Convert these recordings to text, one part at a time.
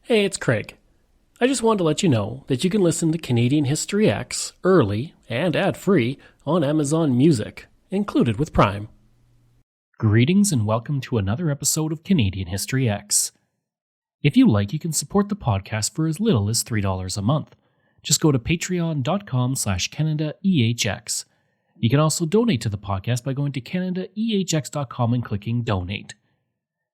Hey, it's Craig. I just wanted to let you know that you can listen to Canadian History X early and ad-free on Amazon Music, included with Prime. Greetings and welcome to another episode of Canadian History X. If you like, you can support the podcast for as little as $3 a month. Just go to patreon.com/CanadaEHX. You can also donate to the podcast by going to CanadaEHX.com and clicking Donate.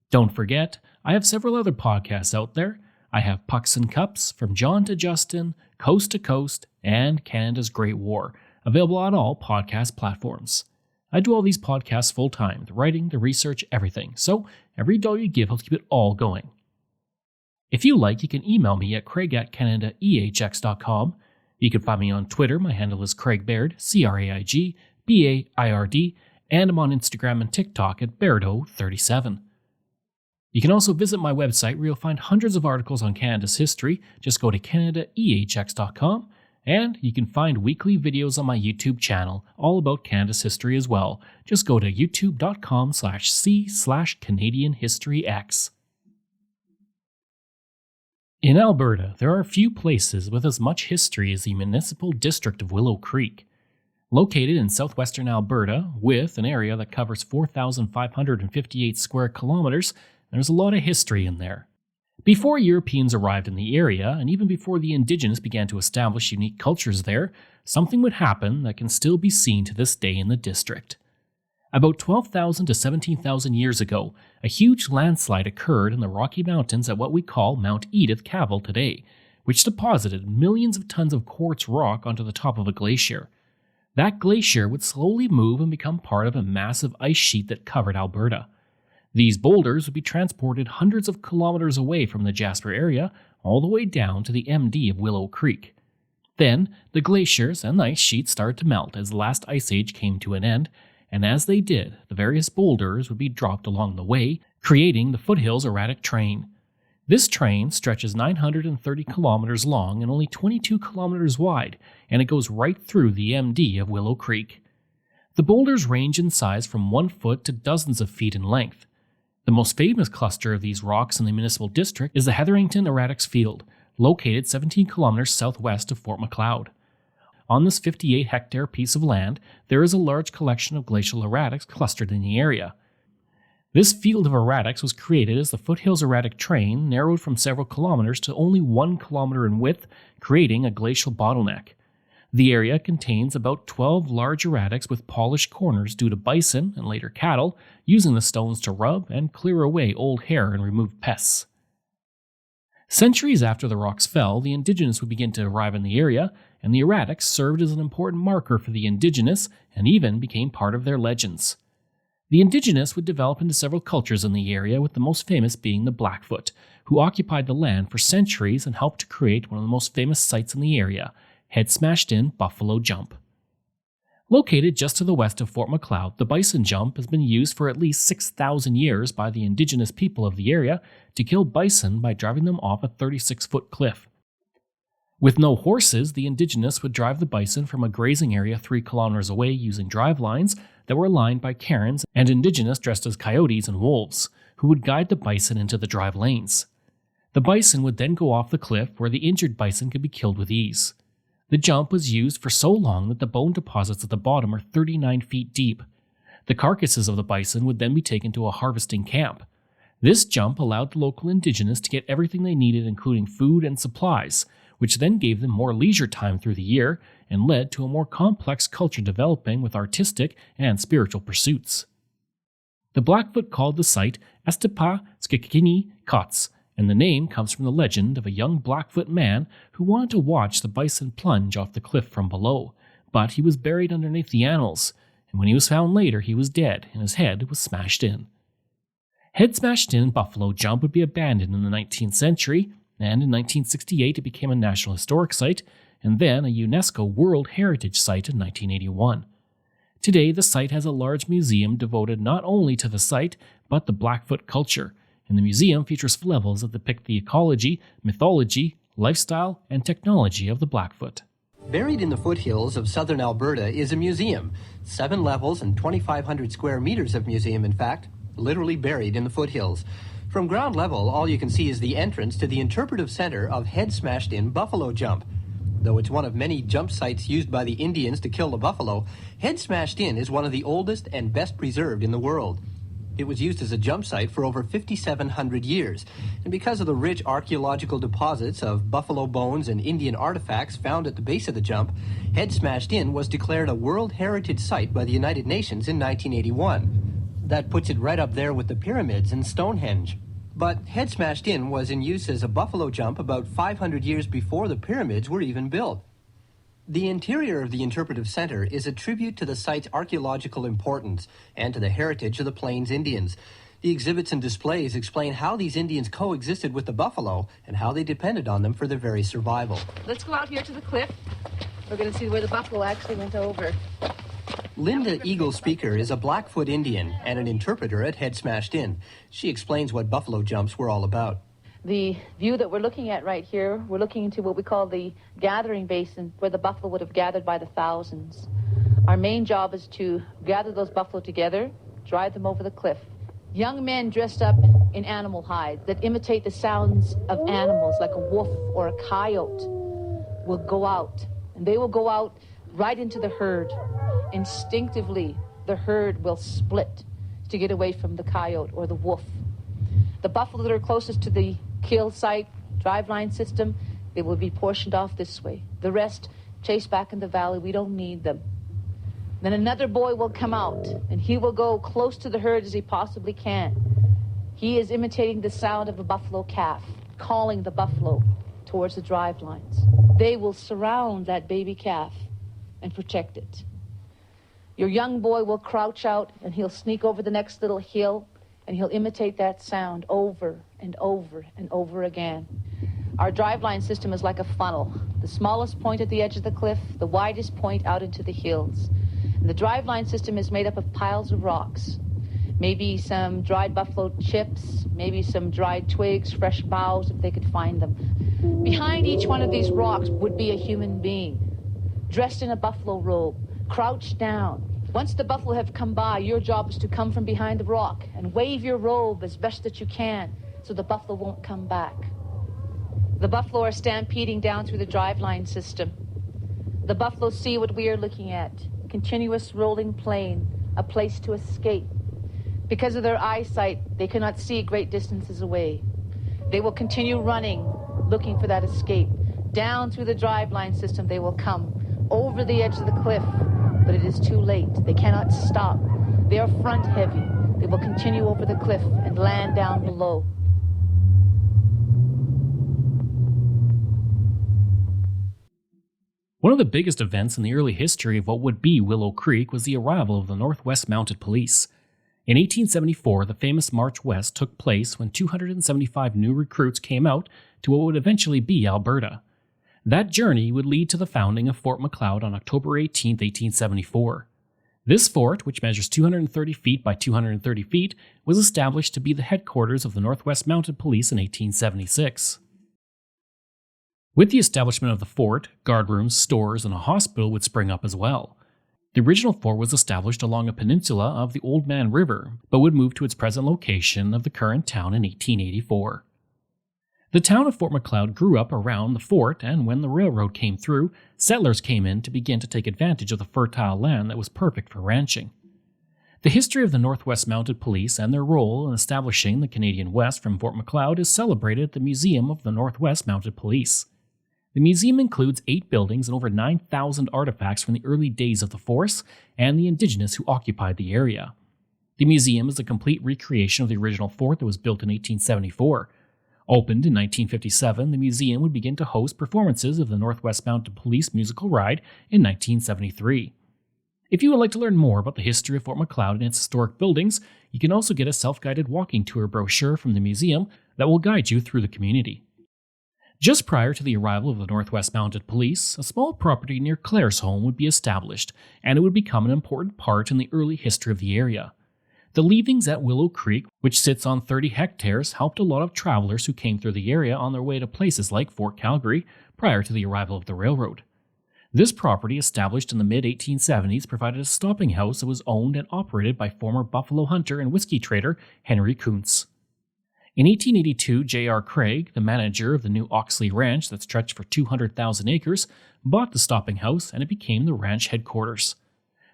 Don't forget, I have several other podcasts out there. I have Pucks and Cups, From John to Justin, Coast to Coast, and Canada's Great War, available on all podcast platforms. I do all these podcasts full-time, the writing, the research, everything, so every dollar you give helps keep it all going. If you like, you can email me at craig@canadaehx.com. You can find me on Twitter. My handle is Craig Baird, CraigBaird, and I'm on Instagram and TikTok at Bairdo37. You can also visit my website where you'll find hundreds of articles on Canada's history. Just go to CanadaEHX.com, and you can find weekly videos on my YouTube channel all about Canada's history as well. Just go to youtube.com/c/CanadianHistoryX. In Alberta, there are a few places with as much history as the municipal district of Willow Creek. Located in southwestern Alberta, with an area that covers 4,558 square kilometers, there's a lot of history in there. Before Europeans arrived in the area, and even before the Indigenous began to establish unique cultures there, something would happen that can still be seen to this day in the district. About 12,000 to 17,000 years ago, a huge landslide occurred in the Rocky Mountains at what we call Mount Edith Cavell today, which deposited millions of tons of quartz rock onto the top of a glacier. That glacier would slowly move and become part of a massive ice sheet that covered Alberta. These boulders would be transported hundreds of kilometers away from the Jasper area, all the way down to the MD of Willow Creek. Then, the glaciers and the ice sheet started to melt as the last ice age came to an end, and as they did, the various boulders would be dropped along the way, creating the Foothills Erratic Train. This train stretches 930 kilometers long and only 22 kilometers wide, and it goes right through the MD of Willow Creek. The boulders range in size from 1 foot to dozens of feet in length. The most famous cluster of these rocks in the municipal district is the Hetherington Erratics Field, located 17 kilometers southwest of Fort Macleod. On this 58-hectare piece of land, there is a large collection of glacial erratics clustered in the area. This field of erratics was created as the Foothills Erratic Train narrowed from several kilometers to only 1 kilometer in width, creating a glacial bottleneck. The area contains about 12 large erratics with polished corners due to bison and later cattle using the stones to rub and clear away old hair and remove pests. Centuries after the rocks fell, the Indigenous would begin to arrive in the area, and the erratics served as an important marker for the Indigenous and even became part of their legends. The Indigenous would develop into several cultures in the area, with the most famous being the Blackfoot, who occupied the land for centuries and helped to create one of the most famous sites in the area, Head Smashed In Buffalo Jump. Located just to the west of Fort Macleod, the bison jump has been used for at least 6,000 years by the Indigenous people of the area to kill bison by driving them off a 36-foot cliff. With no horses, the Indigenous would drive the bison from a grazing area 3 kilometers away using drive lines that were lined by Karens and Indigenous dressed as coyotes and wolves, who would guide the bison into the drive lanes. The bison would then go off the cliff where the injured bison could be killed with ease. The jump was used for so long that the bone deposits at the bottom are 39 feet deep. The carcasses of the bison would then be taken to a harvesting camp. This jump allowed the local Indigenous to get everything they needed, including food and supplies, which then gave them more leisure time through the year and led to a more complex culture developing with artistic and spiritual pursuits. The Blackfoot called the site Estepa Skikini Kots, and the name comes from the legend of a young Blackfoot man who wanted to watch the bison plunge off the cliff from below, but he was buried underneath the animals, and when he was found later he was dead and his head was smashed in. Head Smashed In Buffalo Jump would be abandoned in the 19th century, and in 1968 it became a National Historic Site, and then a UNESCO World Heritage Site in 1981. Today the site has a large museum devoted not only to the site, but the Blackfoot culture, and the museum features levels that depict the ecology, mythology, lifestyle, and technology of the Blackfoot. Buried in the foothills of southern Alberta is a museum. 7 levels and 2,500 square meters of museum, in fact, literally buried in the foothills. From ground level, all you can see is the entrance to the interpretive center of head-smashed-in buffalo jump. Though it's one of many jump sites used by the Indians to kill the buffalo, head-smashed-in is one of the oldest and best preserved in the world. It was used as a jump site for over 5,700 years, and because of the rich archaeological deposits of buffalo bones and Indian artifacts found at the base of the jump, head-smashed-in was declared a World Heritage Site by the United Nations in 1981. That puts it right up there with the pyramids and Stonehenge. But head-smashed-in was in use as a buffalo jump about 500 years before the pyramids were even built. The interior of the interpretive center is a tribute to the site's archaeological importance and to the heritage of the Plains Indians. The exhibits and displays explain how these Indians coexisted with the buffalo and how they depended on them for their very survival. Let's go out here to the cliff. We're going to see where the buffalo actually went over. Linda Eagle Speaker is a Blackfoot Indian and an interpreter at Head Smashed In. She explains what buffalo jumps were all about. The view that we're looking at right here, we're looking into what we call the gathering basin, where the buffalo would have gathered by the thousands. Our main job is to gather those buffalo together, drive them over the cliff. Young men dressed up in animal hides that imitate the sounds of animals, like a wolf or a coyote, will go out. And they will go out right into the herd. Instinctively, the herd will split to get away from the coyote or the wolf. The buffalo that are closest to the kill site, driveline system, they will be portioned off this way. The rest chased back in the valley. We don't need them. Then another boy will come out, and he will go close to the herd as he possibly can. He is imitating the sound of a buffalo calf, calling the buffalo towards the drivelines. They will surround that baby calf and protect it. Your young boy will crouch out, and he'll sneak over the next little hill, and he'll imitate that sound over and over and over again. Our driveline system is like a funnel. The smallest point at the edge of the cliff, the widest point out into the hills. And the driveline system is made up of piles of rocks. Maybe some dried buffalo chips, maybe some dried twigs, fresh boughs if they could find them. Behind each one of these rocks would be a human being, dressed in a buffalo robe, crouched down. Once the buffalo have come by, your job is to come from behind the rock and wave your robe as best that you can so the buffalo won't come back. The buffalo are stampeding down through the driveline system. The buffalo see what we are looking at, continuous rolling plain, a place to escape. Because of their eyesight, they cannot see great distances away. They will continue running, looking for that escape. Down through the driveline system they will come, over the edge of the cliff. But it is too late. They cannot stop. They are front heavy. They will continue over the cliff and land down below. One of the biggest events in the early history of what would be Willow Creek was the arrival of the Northwest Mounted Police. In 1874, the famous March West took place when 275 new recruits came out to what would eventually be Alberta. That journey would lead to the founding of Fort Macleod on October 18, 1874. This fort, which measures 230 feet by 230 feet, was established to be the headquarters of the Northwest Mounted Police in 1876. With the establishment of the fort, guardrooms, stores, and a hospital would spring up as well. The original fort was established along a peninsula of the Old Man River, but would move to its present location of the current town in 1884. The town of Fort Macleod grew up around the fort, and when the railroad came through, settlers came in to begin to take advantage of the fertile land that was perfect for ranching. The history of the Northwest Mounted Police and their role in establishing the Canadian West from Fort Macleod is celebrated at the Museum of the Northwest Mounted Police. The museum includes 8 buildings and over 9,000 artifacts from the early days of the force and the Indigenous who occupied the area. The museum is a complete recreation of the original fort that was built in 1874. Opened in 1957, the museum would begin to host performances of the Northwest Mounted Police musical ride in 1973. If you would like to learn more about the history of Fort Macleod and its historic buildings, you can also get a self-guided walking tour brochure from the museum that will guide you through the community. Just prior to the arrival of the Northwest Mounted Police, a small property near Clare's home would be established, and it would become an important part in the early history of the area. The leavings at Willow Creek, which sits on 30 hectares, helped a lot of travelers who came through the area on their way to places like Fort Calgary prior to the arrival of the railroad. This property, established in the mid-1870s, provided a stopping house that was owned and operated by former buffalo hunter and whiskey trader Henry Kuntz. In 1882, J.R. Craig, the manager of the new Oxley Ranch that stretched for 200,000 acres, bought the stopping house and it became the ranch headquarters.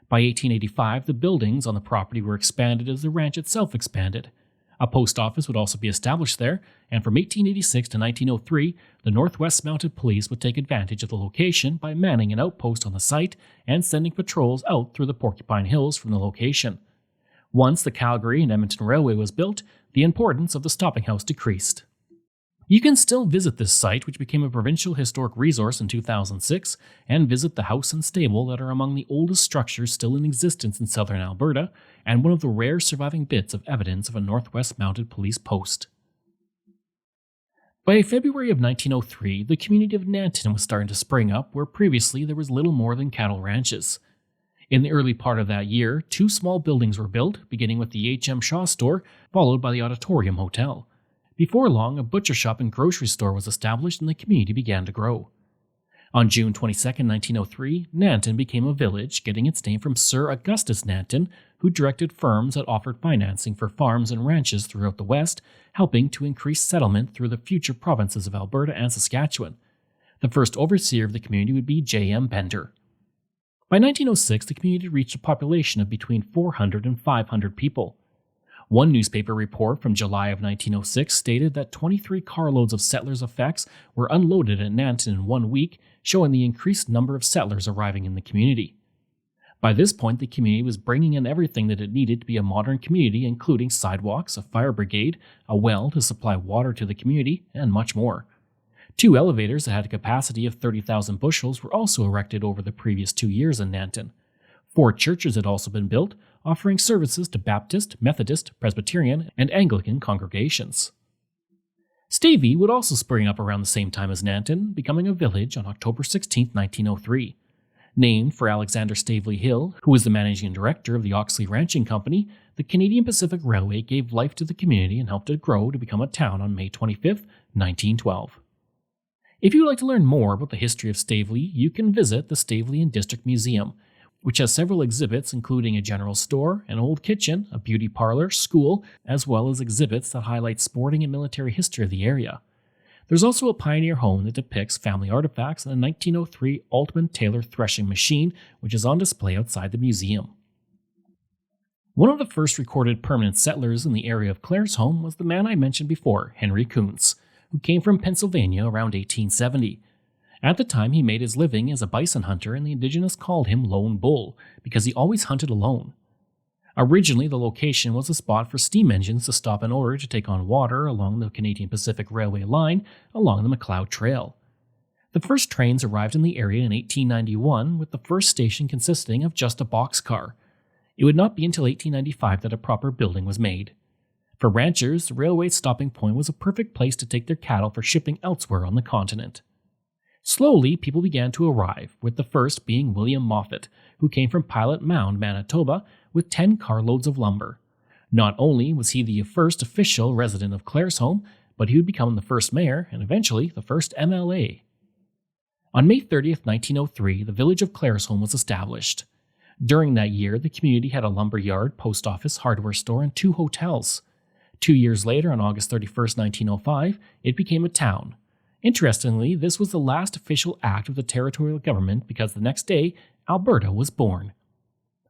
By 1885, the buildings on the property were expanded as the ranch itself expanded. A post office would also be established there, and from 1886 to 1903, the Northwest Mounted Police would take advantage of the location by manning an outpost on the site and sending patrols out through the Porcupine Hills from the location. Once the Calgary and Edmonton Railway was built, the importance of the stopping house decreased. You can still visit this site, which became a provincial historic resource in 2006, and visit the house and stable that are among the oldest structures still in existence in southern Alberta, and one of the rare surviving bits of evidence of a Northwest Mounted Police post. By February of 1903, the community of Nanton was starting to spring up where previously there was little more than cattle ranches. In the early part of that year, 2 small buildings were built, beginning with the H.M. Shaw store, followed by the Auditorium Hotel. Before long, a butcher shop and grocery store was established and the community began to grow. On June 22, 1903, Nanton became a village, getting its name from Sir Augustus Nanton, who directed firms that offered financing for farms and ranches throughout the West, helping to increase settlement through the future provinces of Alberta and Saskatchewan. The first overseer of the community would be J.M. Bender. By 1906, the community reached a population of between 400 and 500 people. One newspaper report from July of 1906 stated that 23 carloads of settlers' effects were unloaded at Nanton in 1 week, showing the increased number of settlers arriving in the community. By this point, the community was bringing in everything that it needed to be a modern community, including sidewalks, a fire brigade, a well to supply water to the community, and much more. 2 elevators that had a capacity of 30,000 bushels were also erected over the previous 2 years in Nanton. 4 churches had also been built, offering services to Baptist, Methodist, Presbyterian, and Anglican congregations. Stavey would also spring up around the same time as Nanton, becoming a village on October 16, 1903. Named for Alexander Stavely Hill, who was the managing director of the Oxley Ranching Company, the Canadian Pacific Railway gave life to the community and helped it grow to become a town on May 25, 1912. If you would like to learn more about the history of Stavely, you can visit the Stavely and District Museum, which has several exhibits including a general store, an old kitchen, a beauty parlor, school, as well as exhibits that highlight sporting and military history of the area. There's also a pioneer home that depicts family artifacts and a 1903 Altman Taylor threshing machine, which is on display outside the museum. One of the first recorded permanent settlers in the area of Claresholm was the man I mentioned before, Henry Kuntz, who came from Pennsylvania around 1870. At the time, he made his living as a bison hunter, and the Indigenous called him Lone Bull because he always hunted alone. Originally, the location was a spot for steam engines to stop in order to take on water along the Canadian Pacific Railway line along the Macleod Trail. The first trains arrived in the area in 1891, with the first station consisting of just a boxcar. It would not be until 1895 that a proper building was made. For ranchers, the railway stopping point was a perfect place to take their cattle for shipping elsewhere on the continent. Slowly, people began to arrive, with the first being William Moffat, who came from Pilot Mound, Manitoba, with 10 carloads of lumber. Not only was he the first official resident of Claresholm, but he would become the first mayor and eventually the first MLA. On May 30th, 1903, the village of Claresholm was established. During that year, the community had a lumber yard, post office, hardware store, and 2 hotels. 2 years later, on August 31st, 1905, it became a town. Interestingly, this was the last official act of the territorial government because the next day, Alberta was born.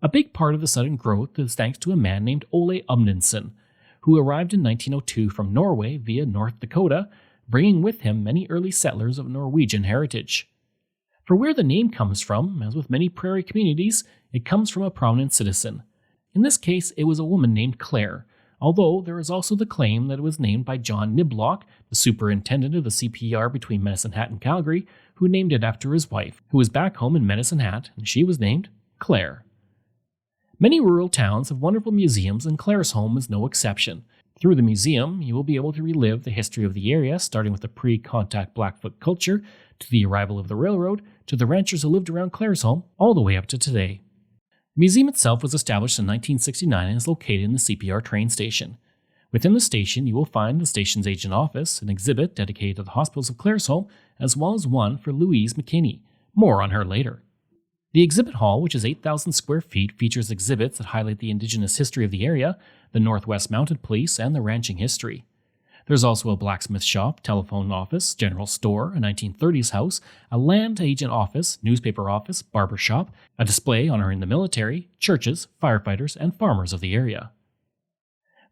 A big part of the sudden growth is thanks to a man named Ole Amundsen, who arrived in 1902 from Norway via North Dakota, bringing with him many early settlers of Norwegian heritage. For where the name comes from, as with many prairie communities, it comes from a prominent citizen. In this case, it was a woman named Clare, although there is also the claim that it was named by John Niblock, the superintendent of the CPR between Medicine Hat and Calgary, who named it after his wife, who was back home in Medicine Hat, and she was named Clare. Many rural towns have wonderful museums, and Claresholm is no exception. Through the museum, you will be able to relive the history of the area, starting with the pre-contact Blackfoot culture, to the arrival of the railroad, to the ranchers who lived around Claresholm, all the way up to today. The museum itself was established in 1969 and is located in the CPR train station. Within the station, you will find the station's agent office, an exhibit dedicated to the hospitals of Claresholm, as well as one for Louise McKinney. More on her later. The exhibit hall, which is 8,000 square feet, features exhibits that highlight the Indigenous history of the area, the Northwest Mounted Police, and the ranching history. There's also a blacksmith shop, telephone office, general store, a 1930s house, a land agent office, newspaper office, barber shop, a display honoring the military, churches, firefighters, and farmers of the area.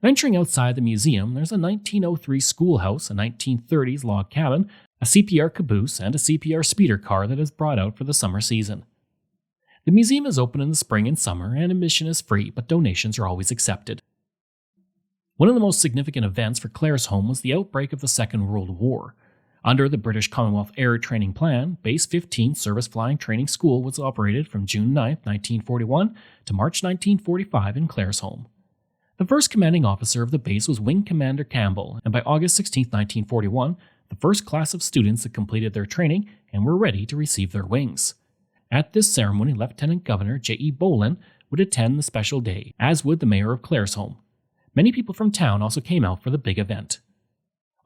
Venturing outside the museum, there's a 1903 schoolhouse, a 1930s log cabin, a CPR caboose, and a CPR speeder car that is brought out for the summer season. The museum is open in the spring and summer, and admission is free, but donations are always accepted. One of the most significant events for Claresholm was the outbreak of the Second World War. Under the British Commonwealth Air Training Plan, Base 15 Service Flying Training School was operated from June 9, 1941 to March 1945 in Claresholm. The first commanding officer of the base was Wing Commander Campbell, and by August 16, 1941, the first class of students had completed their training and were ready to receive their wings. At this ceremony, Lieutenant Governor J.E. Boland would attend the special day, as would the Mayor of Claresholm. Many people from town also came out for the big event.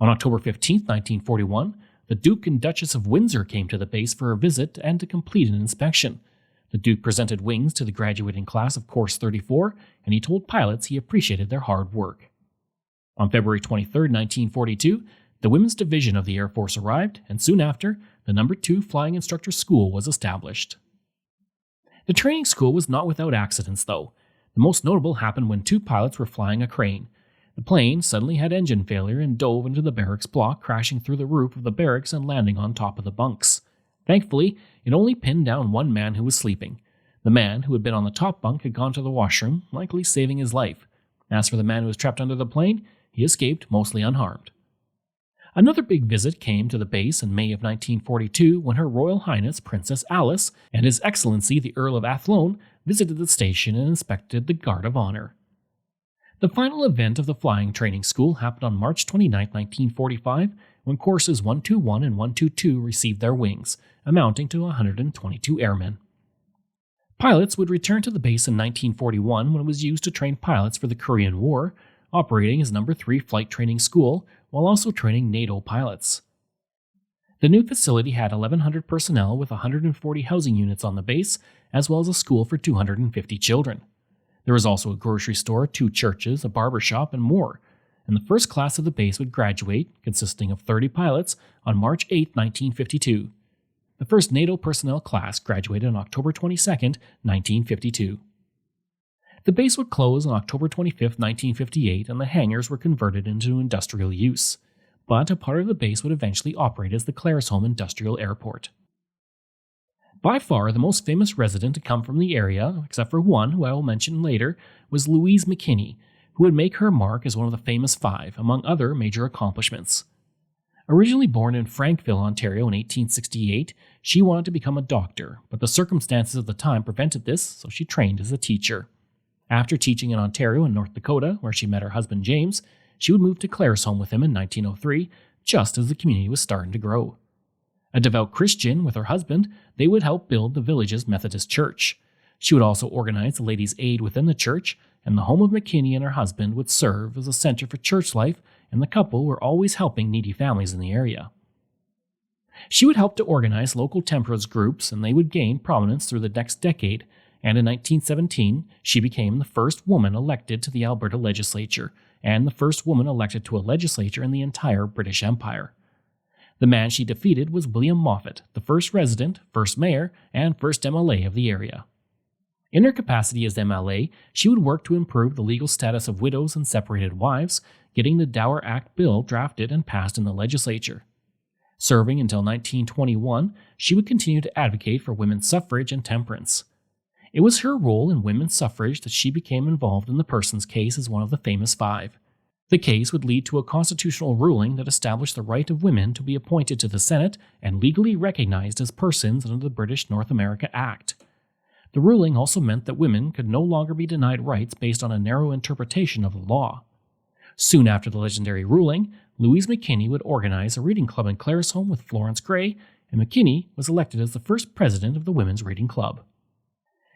On October 15, 1941, the Duke and Duchess of Windsor came to the base for a visit and to complete an inspection. The Duke presented wings to the graduating class of Course 34, and he told pilots he appreciated their hard work. On February 23, 1942, the Women's Division of the Air Force arrived, and soon after, the No. 2 Flying Instructor School was established. The training school was not without accidents, though. The most notable happened when two pilots were flying a crane. The plane suddenly had engine failure and dove into the barracks block, crashing through the roof of the barracks and landing on top of the bunks. Thankfully, it only pinned down one man who was sleeping. The man who had been on the top bunk had gone to the washroom, likely saving his life. As for the man who was trapped under the plane, he escaped mostly unharmed. Another big visit came to the base in May of 1942 when Her Royal Highness Princess Alice and His Excellency the Earl of Athlone visited the station and inspected the Guard of Honor. The final event of the flying training school happened on March 29, 1945, when courses 121 and 122 received their wings, amounting to 122 airmen. Pilots would return to the base in 1941 when it was used to train pilots for the Korean War, operating as No. 3 Flight Training School, while also training NATO pilots. The new facility had 1,100 personnel with 140 housing units on the base, as well as a school for 250 children. There was also a grocery store, 2 churches, a barber shop, and more, and the first class of the base would graduate, consisting of 30 pilots, on March 8, 1952. The first NATO personnel class graduated on October 22, 1952. The base would close on October 25, 1958, and the hangars were converted into industrial use. But a part of the base would eventually operate as the Claresholm Industrial Airport. By far, the most famous resident to come from the area, except for one who I will mention later, was Louise McKinney, who would make her mark as one of the famous 5, among other major accomplishments. Originally born in Frankville, Ontario in 1868, she wanted to become a doctor, but the circumstances of the time prevented this, so she trained as a teacher. After teaching in Ontario and North Dakota, where she met her husband James, she would move to Claresholm with him in 1903, just as the community was starting to grow. A devout Christian with her husband, they would help build the village's Methodist church. She would also organize the Ladies' Aid within the church, and the home of McKinney and her husband would serve as a center for church life, and the couple were always helping needy families in the area. She would help to organize local temperance groups, and they would gain prominence through the next decade, and in 1917, she became the first woman elected to the Alberta legislature, and the first woman elected to a legislature in the entire British Empire. The man she defeated was William Moffat, the first resident, first mayor, and first MLA of the area. In her capacity as MLA, she would work to improve the legal status of widows and separated wives, getting the Dower Act bill drafted and passed in the legislature. Serving until 1921, she would continue to advocate for women's suffrage and temperance. It was her role in women's suffrage that she became involved in the Persons case as one of the famous 5. The case would lead to a constitutional ruling that established the right of women to be appointed to the Senate and legally recognized as persons under the British North America Act. The ruling also meant that women could no longer be denied rights based on a narrow interpretation of the law. Soon after the legendary ruling, Louise McKinney would organize a reading club in Claresholm with Florence Gray, and McKinney was elected as the first president of the Women's Reading Club.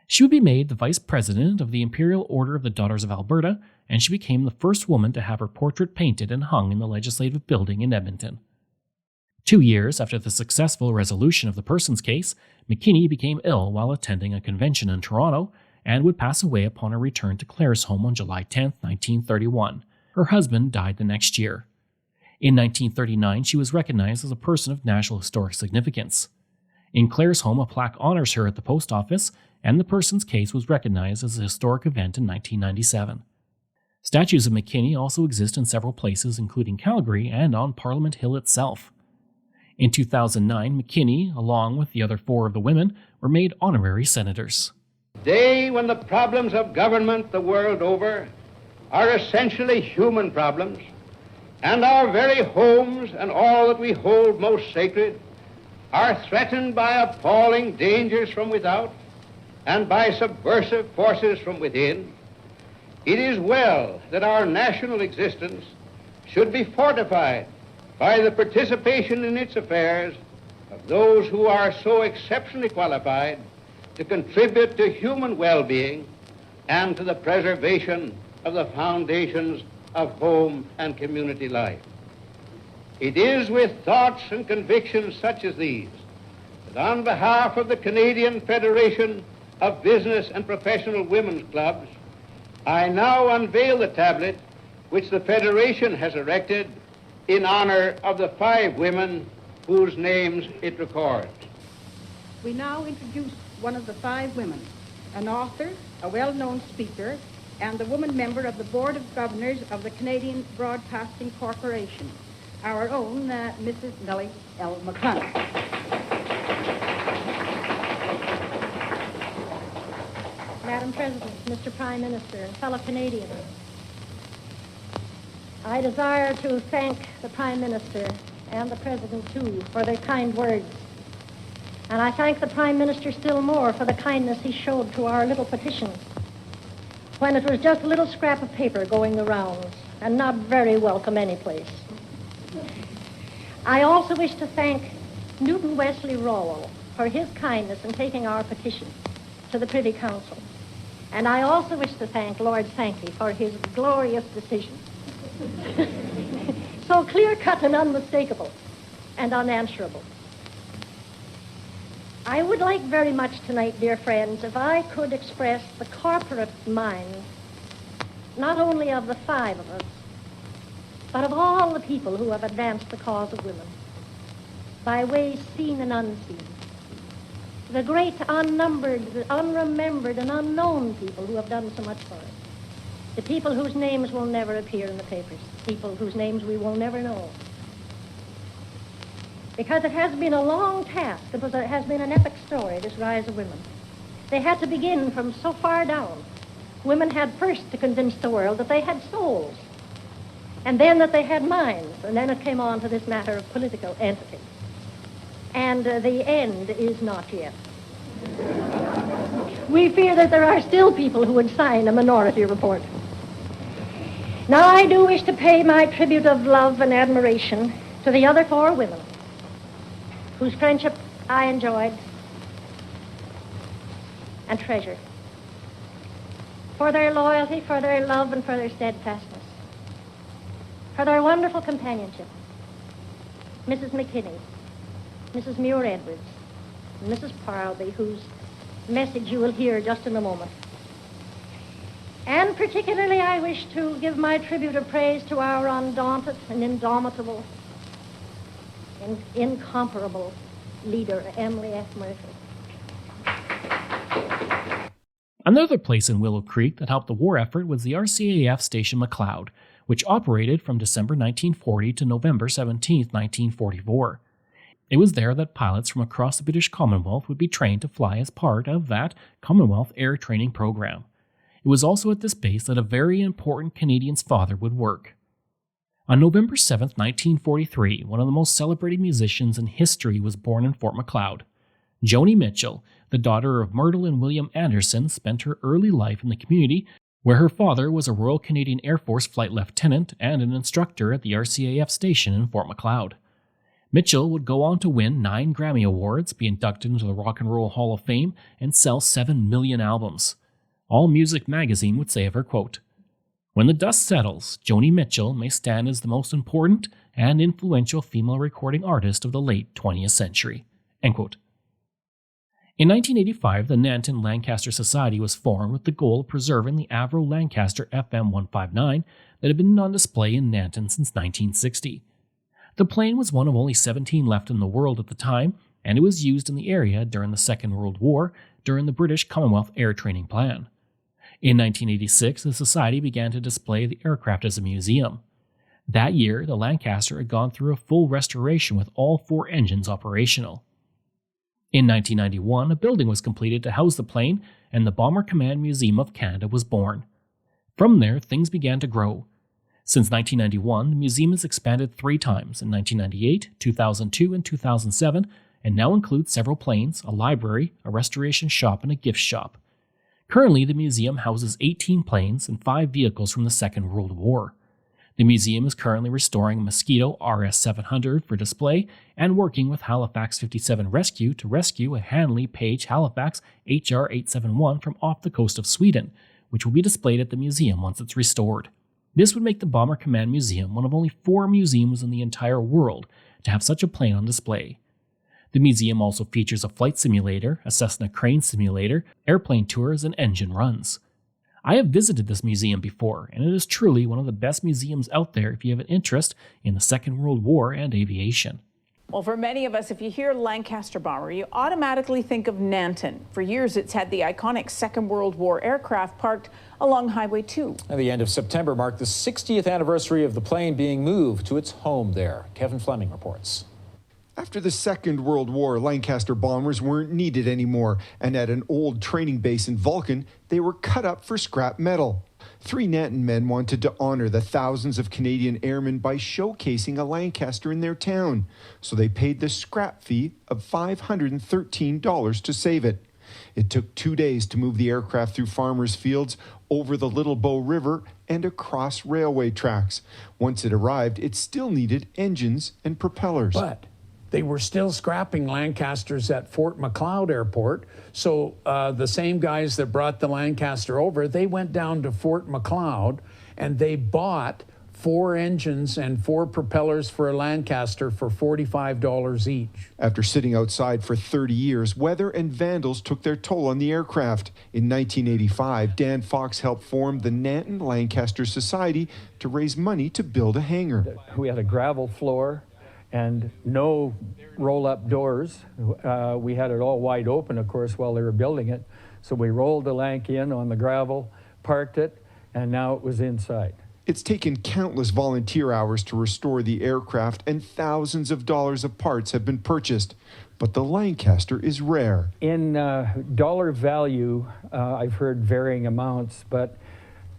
She would be made the vice president of the Imperial Order of the Daughters of Alberta, and she became the first woman to have her portrait painted and hung in the Legislative Building in Edmonton. 2 years after the successful resolution of the Persons case, McKinney became ill while attending a convention in Toronto and would pass away upon her return to Claresholm on July 10, 1931. Her husband died the next year. In 1939, she was recognized as a person of national historic significance. In Claire's home, a plaque honors her at the post office, and the person's case was recognized as a historic event in 1997. Statues of McKinney also exist in several places, including Calgary and on Parliament Hill itself. In 2009, McKinney, along with the other 4 of the women, were made honorary senators. Day when the problems of government the world over are essentially human problems, and our very homes and all that we hold most sacred are threatened by appalling dangers from without and by subversive forces from within, it is well that our national existence should be fortified by the participation in its affairs of those who are so exceptionally qualified to contribute to human well-being and to the preservation of the foundations of home and community life. It is with thoughts and convictions such as these that on behalf of the Canadian Federation of Business and Professional Women's Clubs, I now unveil the tablet which the Federation has erected in honor of the 5 women whose names it records. We now introduce one of the 5 women, an author, a well-known speaker, and the woman member of the Board of Governors of the Canadian Broadcasting Corporation, our own Mrs. Nellie L. McClellan. Madam President, Mr. Prime Minister, and fellow Canadians, I desire to thank the Prime Minister and the President, too, for their kind words. And I thank the Prime Minister still more for the kindness he showed to our little petition when it was just a little scrap of paper going the rounds and not very welcome anyplace. I also wish to thank Newton Wesley Rawle for his kindness in taking our petition to the Privy Council. And I also wish to thank Lord Sankey for his glorious decision. So clear-cut and unmistakable and unanswerable. I would like very much tonight, dear friends, if I could express the corporate mind, not only of the 5 of us, but of all the people who have advanced the cause of women, by ways seen and unseen. The great unnumbered, the unremembered, and unknown people who have done so much for us. The people whose names will never appear in the papers. People whose names we will never know. Because it has been a long task. It has been an epic story, this rise of women. They had to begin from so far down. Women had first to convince the world that they had souls, and then that they had minds, and then it came on to this matter of political entity. And the end is not yet. We fear that there are still people who would sign a minority report. Now I do wish to pay my tribute of love and admiration to the other 4 women, whose friendship I enjoyed and treasured, for their loyalty, for their love, and for their steadfastness, for their wonderful companionship. Mrs. McKinney, Mrs. Muir-Edwards, and Mrs. Parlby, whose message you will hear just in a moment. And particularly I wish to give my tribute of praise to our undaunted and indomitable and incomparable leader, Emily F. Murphy. Another place in Willow Creek that helped the war effort was the RCAF Station McLeod, which operated from December 1940 to November 17, 1944. It was there that pilots from across the British Commonwealth would be trained to fly as part of that Commonwealth Air Training Program. It was also at this base that a very important Canadian's father would work. On November 7, 1943, one of the most celebrated musicians in history was born in Fort Macleod. Joni Mitchell, the daughter of Myrtle and William Anderson, spent her early life in the community where her father was a Royal Canadian Air Force flight lieutenant and an instructor at the RCAF station in Fort Macleod. Mitchell would go on to win 9 Grammy Awards, be inducted into the Rock and Roll Hall of Fame, and sell 7 million albums. All Music magazine would say of her, quote, "When the dust settles, Joni Mitchell may stand as the most important and influential female recording artist of the late 20th century." End quote. In 1985, the Nanton Lancaster Society was formed with the goal of preserving the Avro Lancaster FM 159 that had been on display in Nanton since 1960. The plane was one of only 17 left in the world at the time, and it was used in the area during the Second World War during the British Commonwealth Air Training Plan. In 1986, the Society began to display the aircraft as a museum. That year, the Lancaster had gone through a full restoration with all 4 engines operational. In 1991, a building was completed to house the plane, and the Bomber Command Museum of Canada was born. From there, things began to grow. Since 1991, the museum has expanded 3 times, in 1998, 2002, and 2007, and now includes several planes, a library, a restoration shop, and a gift shop. Currently, the museum houses 18 planes and 5 vehicles from the Second World War. The museum is currently restoring a Mosquito RS-700 for display and working with Halifax 57 Rescue to rescue a Hanley Page Halifax HR-871 from off the coast of Sweden, which will be displayed at the museum once it's restored. This would make the Bomber Command Museum one of only 4 museums in the entire world to have such a plane on display. The museum also features a flight simulator, a Cessna crane simulator, airplane tours, and engine runs. I have visited this museum before, and it is truly one of the best museums out there if you have an interest in the Second World War and aviation. Well, for many of us, if you hear Lancaster bomber, you automatically think of Nanton. For years, it's had the iconic Second World War aircraft parked along Highway 2. And the end of September marked the 60th anniversary of the plane being moved to its home there. Kevin Fleming reports. After the Second World War, Lancaster bombers weren't needed anymore, and at an old training base in Vulcan, they were cut up for scrap metal. 3 Nanton men wanted to honor the thousands of Canadian airmen by showcasing a Lancaster in their town, so they paid the scrap fee of $513 to save it. It took 2 days to move the aircraft through farmers' fields, over the Little Bow River, and across railway tracks. Once it arrived, it still needed engines and propellers. But they were still scrapping Lancasters at Fort Macleod Airport. So the same guys that brought the Lancaster over, they went down to Fort Macleod and they bought 4 engines and 4 propellers for a Lancaster for $45 each. After sitting outside for 30 years, weather and vandals took their toll on the aircraft. In 1985, Dan Fox helped form the Nanton Lancaster Society to raise money to build a hangar. We had a gravel floor and no roll-up doors. We had it all wide open, of course, while they were building it. So we rolled the Lanc in on the gravel, parked it, and now it was inside. It's taken countless volunteer hours to restore the aircraft, and thousands of dollars of parts have been purchased. But the Lancaster is rare. In dollar value, I've heard varying amounts, but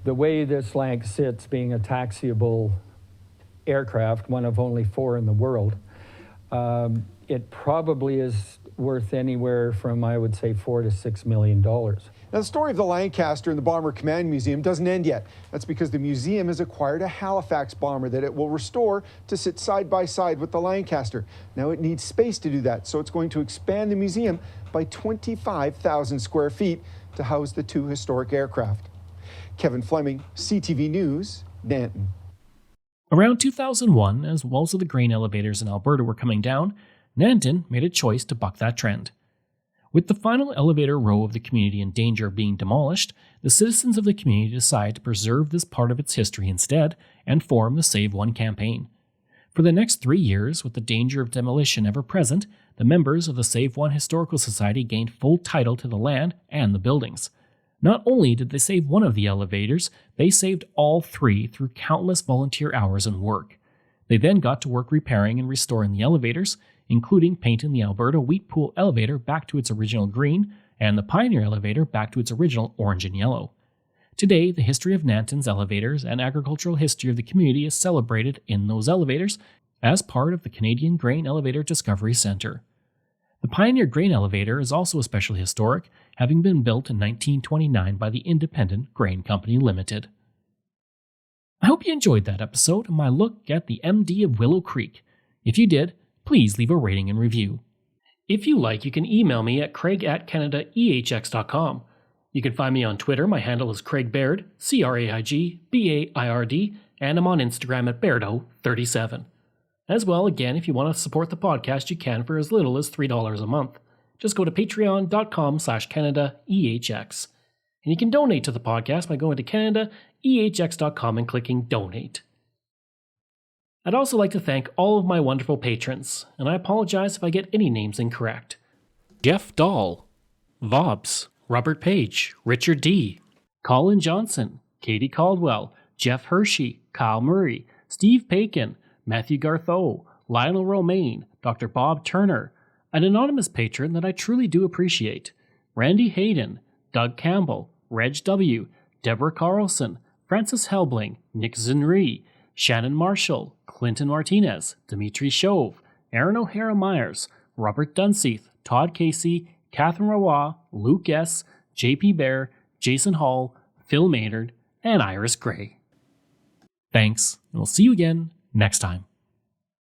the way this Lanc sits, being a taxiable aircraft, one of only 4 in the world, it probably is worth anywhere from, I would say, $4 to $6 million. Now, the story of the Lancaster and the Bomber Command Museum doesn't end yet. That's because the museum has acquired a Halifax bomber that it will restore to sit side by side with the Lancaster. Now, it needs space to do that, so it's going to expand the museum by 25,000 square feet to house the 2 historic aircraft. Kevin Fleming, CTV News, Nanton. Around 2001, as walls of the grain elevators in Alberta were coming down, Nanton made a choice to buck that trend. With the final elevator row of the community in danger of being demolished, the citizens of the community decided to preserve this part of its history instead and form the Save One campaign. For the next 3 years, with the danger of demolition ever present, the members of the Save One Historical Society gained full title to the land and the buildings. Not only did they save one of the elevators, they saved all 3 through countless volunteer hours and work. They then got to work repairing and restoring the elevators, including painting the Alberta Wheat Pool elevator back to its original green and the Pioneer elevator back to its original orange and yellow. Today, the history of Nanton's elevators and agricultural history of the community is celebrated in those elevators as part of the Canadian Grain Elevator Discovery Centre. The Pioneer Grain Elevator is also especially historic, having been built in 1929 by the Independent Grain Company Limited. I hope you enjoyed that episode and my look at the MD of Willow Creek. If you did, please leave a rating and review. If you like, you can email me at craig@canadaehx.com. You can find me on Twitter. My handle is Craig Baird, CraigBaird, and I'm on Instagram at Bairdo37. As well, again, if you want to support the podcast, you can for as little as $3 a month. Just go to patreon.com/CanadaEHX. And you can donate to the podcast by going to CanadaEHX.com and clicking Donate. I'd also like to thank all of my wonderful patrons, and I apologize if I get any names incorrect. Jeff Dahl, Vobs, Robert Page, Richard D., Colin Johnson, Katie Caldwell, Jeff Hershey, Kyle Murray, Steve Pakin, Matthew Gartho, Lionel Romaine, Dr. Bob Turner, an anonymous patron that I truly do appreciate, Randy Hayden, Doug Campbell, Reg W., Deborah Carlson, Francis Helbling, Nick Zinri, Shannon Marshall, Clinton Martinez, Dimitri Chauve, Aaron O'Hara Myers, Robert Dunseith, Todd Casey, Catherine Rawa, Luke S., JP Bear, Jason Hall, Phil Maynard, and Iris Gray. Thanks, and we'll see you again next time.